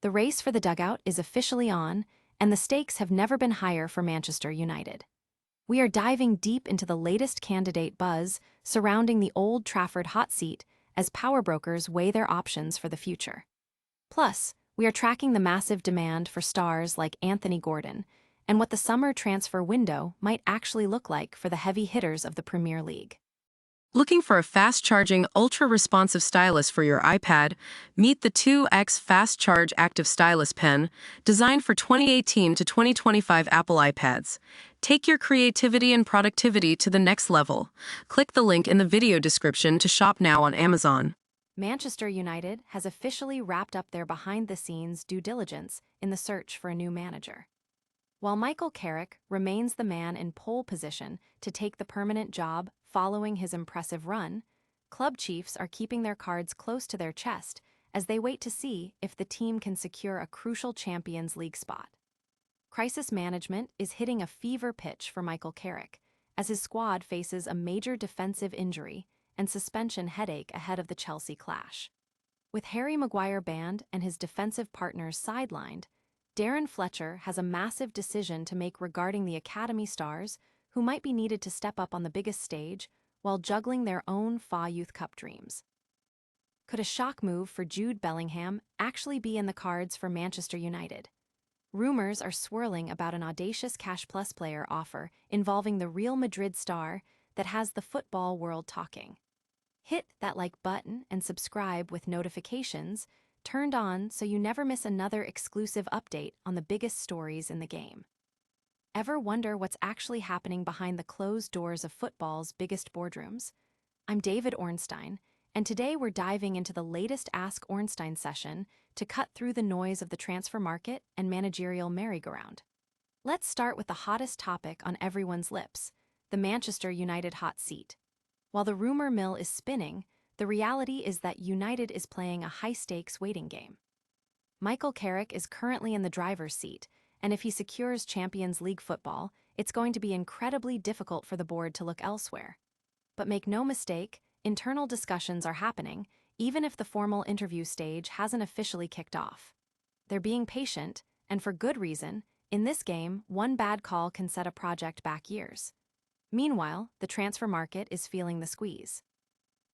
The race for the dugout is officially on, and the stakes have never been higher for Manchester United. We are diving deep into the latest candidate buzz surrounding the Old Trafford hot seat as power brokers weigh their options for the future. Plus, we are tracking the massive demand for stars like Anthony Gordon and what the summer transfer window might actually look like for the heavy hitters of the Premier League. Looking for a fast-charging, ultra-responsive stylus for your iPad? Meet the 2X Fast Charge Active Stylus Pen, designed for 2018 to 2025 Apple iPads. Take your creativity and productivity to the next level. Click the link in the video description to shop now on Amazon. Manchester United has officially wrapped up their behind-the-scenes due diligence in the search for a new manager. While Michael Carrick remains the man in pole position to take the permanent job following his impressive run, club chiefs are keeping their cards close to their chest as they wait to see if the team can secure a crucial Champions League spot. Crisis management is hitting a fever pitch for Michael Carrick as his squad faces a major defensive injury and suspension headache ahead of the Chelsea clash. With Harry Maguire banned and his defensive partners sidelined, Darren Fletcher has a massive decision to make regarding the academy stars who might be needed to step up on the biggest stage while juggling their own FA Youth Cup dreams. Could a shock move for Jude Bellingham actually be in the cards for Manchester United? Rumors are swirling about an audacious Cash Plus player offer involving the Real Madrid star that has the football world talking. Hit that like button and subscribe with notifications turned on so you never miss another exclusive update on the biggest stories in the game. Ever wonder what's actually happening behind the closed doors of football's biggest boardrooms? I'm David Ornstein, and today we're diving into the latest Ask Ornstein session to cut through the noise of the transfer market and managerial merry-go-round. Let's start with the hottest topic on everyone's lips, the Manchester United hot seat. While the rumor mill is spinning, the reality is that United is playing a high-stakes waiting game. Michael Carrick is currently in the driver's seat, and if he secures Champions League football, it's going to be incredibly difficult for the board to look elsewhere. But make no mistake, internal discussions are happening, even if the formal interview stage hasn't officially kicked off. They're being patient, and for good reason. In this game, one bad call can set a project back years. Meanwhile, the transfer market is feeling the squeeze.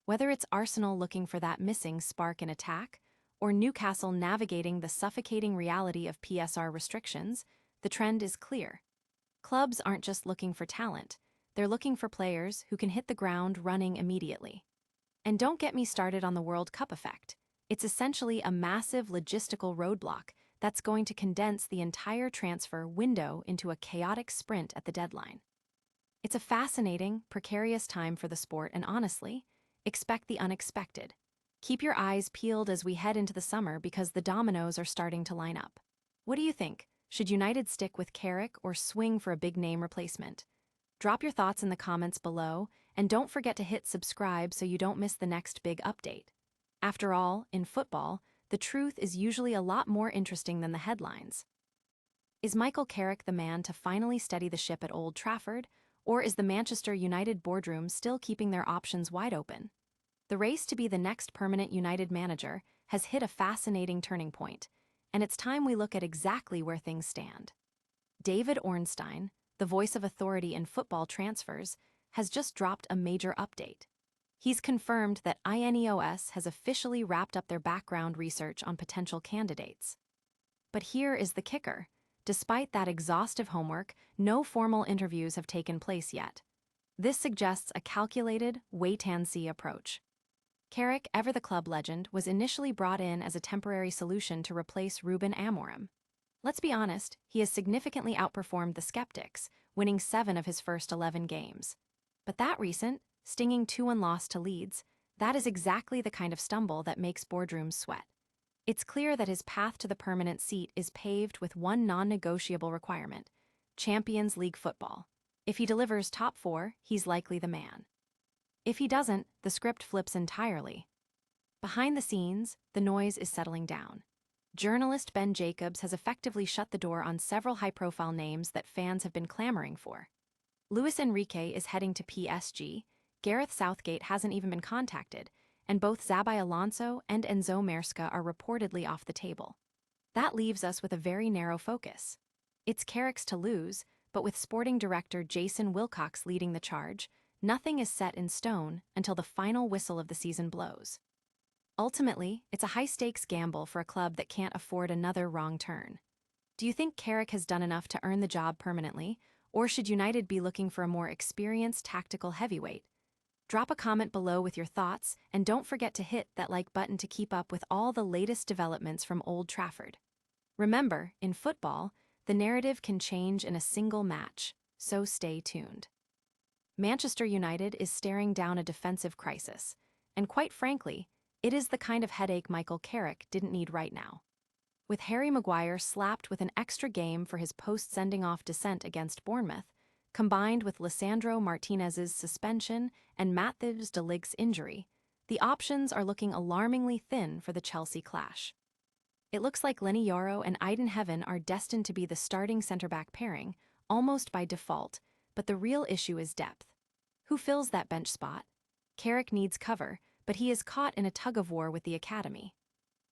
Whether it's Arsenal looking for that missing spark in attack, or Newcastle navigating the suffocating reality of PSR restrictions, the trend is clear. Clubs aren't just looking for talent, they're looking for players who can hit the ground running immediately. And don't get me started on the World Cup effect. It's essentially a massive logistical roadblock that's going to condense the entire transfer window into a chaotic sprint at the deadline. It's a fascinating, precarious time for the sport, and honestly, expect the unexpected. Keep your eyes peeled as we head into the summer because the dominoes are starting to line up. What do you think? Should United stick with Carrick or swing for a big-name replacement? Drop your thoughts in the comments below, and don't forget to hit subscribe so you don't miss the next big update. After all, in football, the truth is usually a lot more interesting than the headlines. Is Michael Carrick the man to finally steady the ship at Old Trafford, or is the Manchester United boardroom still keeping their options wide open? The race to be the next permanent United manager has hit a fascinating turning point, and it's time we look at exactly where things stand. David Ornstein, the voice of authority in football transfers, has just dropped a major update. He's confirmed that INEOS has officially wrapped up their background research on potential candidates. But here is the kicker. Despite that exhaustive homework, no formal interviews have taken place yet. This suggests a calculated, wait-and-see approach. Carrick, ever the club legend, was initially brought in as a temporary solution to replace Ruben Amorim. Let's be honest, he has significantly outperformed the skeptics, winning 7 of his first 11 games. But that recent, stinging 2-1 loss to Leeds, that is exactly the kind of stumble that makes boardrooms sweat. It's clear that his path to the permanent seat is paved with one non-negotiable requirement: Champions League football. If he delivers top 4, he's likely the man. If he doesn't, the script flips entirely. Behind the scenes, the noise is settling down. Journalist Ben Jacobs has effectively shut the door on several high-profile names that fans have been clamoring for. Luis Enrique is heading to PSG, Gareth Southgate hasn't even been contacted, and both Xabi Alonso and Enzo Maresca are reportedly off the table. That leaves us with a very narrow focus. It's Carrick's to lose, but with sporting director Jason Wilcox leading the charge, nothing is set in stone until the final whistle of the season blows. Ultimately, it's a high-stakes gamble for a club that can't afford another wrong turn. Do you think Carrick has done enough to earn the job permanently, or should United be looking for a more experienced tactical heavyweight? Drop a comment below with your thoughts, and don't forget to hit that like button to keep up with all the latest developments from Old Trafford. Remember, in football, the narrative can change in a single match, so stay tuned. Manchester United is staring down a defensive crisis, and quite frankly, it is the kind of headache Michael Carrick didn't need right now. With Harry Maguire slapped with an extra game for his post-sending-off dissent against Bournemouth, combined with Lisandro Martinez's suspension and Matthijs de Ligt's injury, the options are looking alarmingly thin for the Chelsea clash. It looks like Lenny Yoro and Aiden Heaven are destined to be the starting centre-back pairing, almost by default, but the real issue is depth. Who fills that bench spot? Carrick needs cover, but he is caught in a tug-of-war with the academy.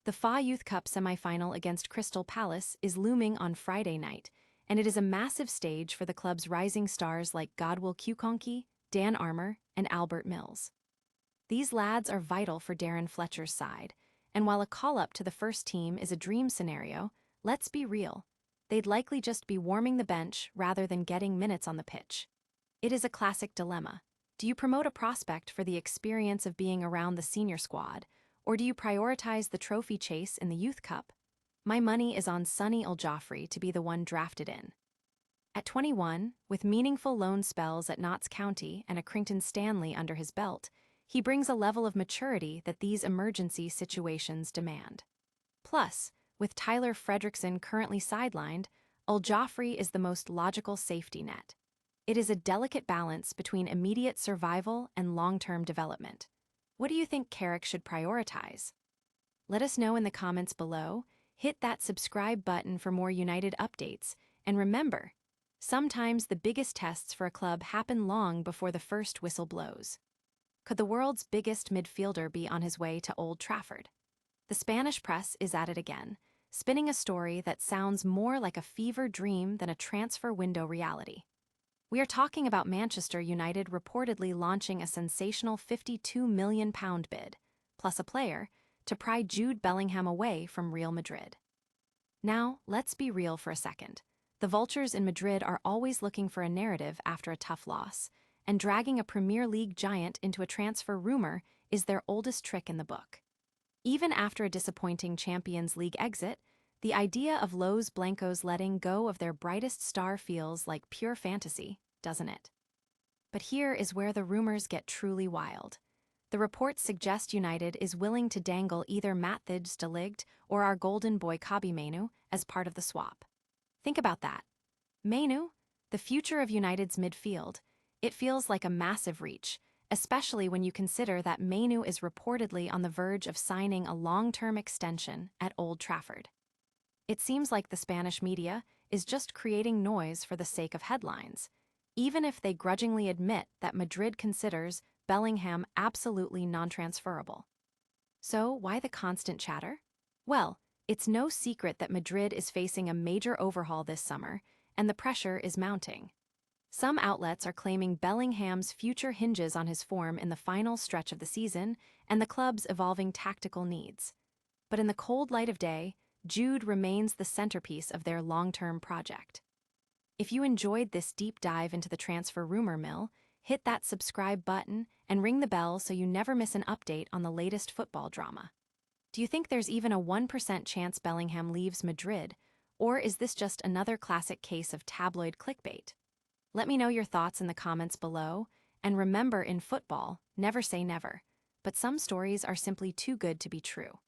The FA Youth Cup semi-final against Crystal Palace is looming on Friday night, and it is a massive stage for the club's rising stars like Godwill Kukonki, Dan Armour, and Albert Mills. These lads are vital for Darren Fletcher's side, and while a call-up to the first team is a dream scenario, let's be real. They'd likely just be warming the bench rather than getting minutes on the pitch. It is a classic dilemma. Do you promote a prospect for the experience of being around the senior squad, or do you prioritize the trophy chase in the Youth Cup? My money is on Sonny Eljafri to be the one drafted in. At 21, with meaningful loan spells at Notts County and a Crington Stanley under his belt, he brings a level of maturity that these emergency situations demand. Plus, with Tyler Fredrickson currently sidelined, Eljafri is the most logical safety net. It is a delicate balance between immediate survival and long-term development. What do you think Carrick should prioritize? Let us know in the comments below, hit that subscribe button for more United updates, and remember, sometimes the biggest tests for a club happen long before the first whistle blows. Could the world's biggest midfielder be on his way to Old Trafford? The Spanish press is at it again, spinning a story that sounds more like a fever dream than a transfer window reality. We are talking about Manchester United reportedly launching a sensational £52 million bid, plus a player, to pry Jude Bellingham away from Real Madrid. Now, let's be real for a second. The vultures in Madrid are always looking for a narrative after a tough loss, and dragging a Premier League giant into a transfer rumor is their oldest trick in the book. Even after a disappointing Champions League exit, the idea of Los Blancos letting go of their brightest star feels like pure fantasy, doesn't it? But here is where the rumors get truly wild. The reports suggest United is willing to dangle either Matthijs de Ligt or our golden boy Kobbie Mainoo as part of the swap. Think about that. Mainoo, the future of United's midfield, it feels like a massive reach, especially when you consider that Mainoo is reportedly on the verge of signing a long-term extension at Old Trafford. It seems like the Spanish media is just creating noise for the sake of headlines, even if they grudgingly admit that Madrid considers Bellingham absolutely non-transferable. So why the constant chatter? Well, it's no secret that Madrid is facing a major overhaul this summer, and the pressure is mounting. Some outlets are claiming Bellingham's future hinges on his form in the final stretch of the season and the club's evolving tactical needs. But in the cold light of day, Jude remains the centerpiece of their long-term project. If you enjoyed this deep dive into the transfer rumor mill, hit that subscribe button and ring the bell so you never miss an update on the latest football drama. Do you think there's even a 1% chance Bellingham leaves Madrid, or is this just another classic case of tabloid clickbait? Let me know your thoughts in the comments below, and remember, in football, never say never, but some stories are simply too good to be true.